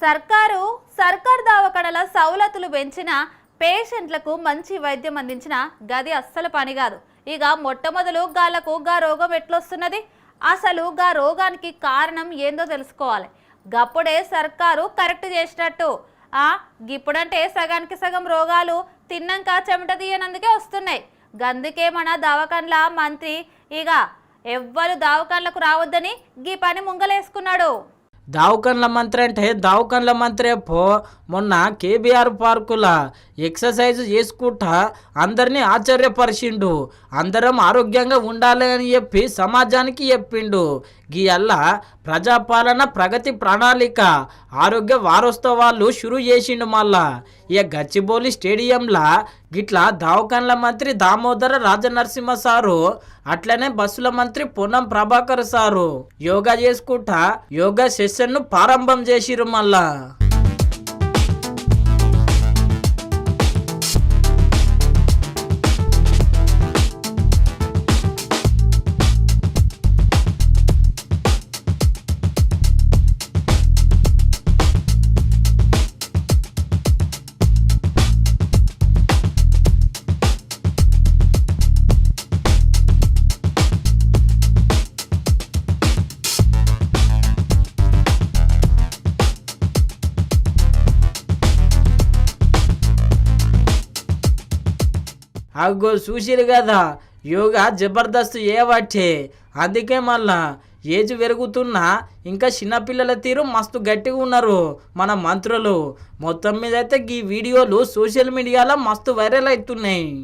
సర్కారు దవాఖానల సౌలతులు పెంచిన పేషెంట్లకు మంచి వైద్యం అందించిన గది అస్సలు పని కాదు. ఇక మొట్టమొదలు గాలకు గా రోగం ఎట్లొస్తున్నది, అసలు గా రోగానికి కారణం ఏందో తెలుసుకోవాలి. గప్పుడే సర్కారు కరెక్ట్ చేసినట్టు. గిప్పుడంటే సగానికి సగం రోగాలు తిన్నాక చెమట తీయనందుకే వస్తున్నాయి. గందుకే మన దవాఖాన్ల మంత్రి ఇక ఎవ్వరు దవాఖాన్లకు రావద్దని గీ పని ముంగలేసుకున్నాడు. దావకన్ల మంత్రి అంటే దావకన్ల మంత్రి మొన్న కేబీఆర్ పార్కుల ఎక్సర్సైజ్ చేసుకుంటా అందరినీ ఆశ్చర్యపరిచిండు. అందరం ఆరోగ్యంగా ఉండాలి అని చెప్పి సమాజానికి చెప్పిండు. గీయల్ల ప్రజాపాలన ప్రగతి ప్రణాళిక ఆరోగ్య వారోత్సవాలు షురు చేసిండు. మళ్ళా ఇక గచ్చిబౌలి స్టేడియంలా గిట్లా దావకన్ల మంత్రి దామోదర రాజనరసింహ సారు, అట్లనే బస్సుల మంత్రి పొన్నం ప్రభాకర్ సారు యోగా చేసుకుంటా యోగా సెషన్ను ప్రారంభం చేసిరు. మళ్ళా అగో చూసిరు కదా, యోగా జబర్దస్త్ చేయబట్టే. అందుకే మళ్ళా ఏజ్ పెరుగుతున్నా ఇంకా చిన్నపిల్లల తీరు మస్తు గట్టిగా ఉన్నారు మన మంత్రులు. మొత్తం మీద అయితే ఈ వీడియోలు సోషల్ మీడియాలో మస్తు వైరల్ అవుతున్నాయి.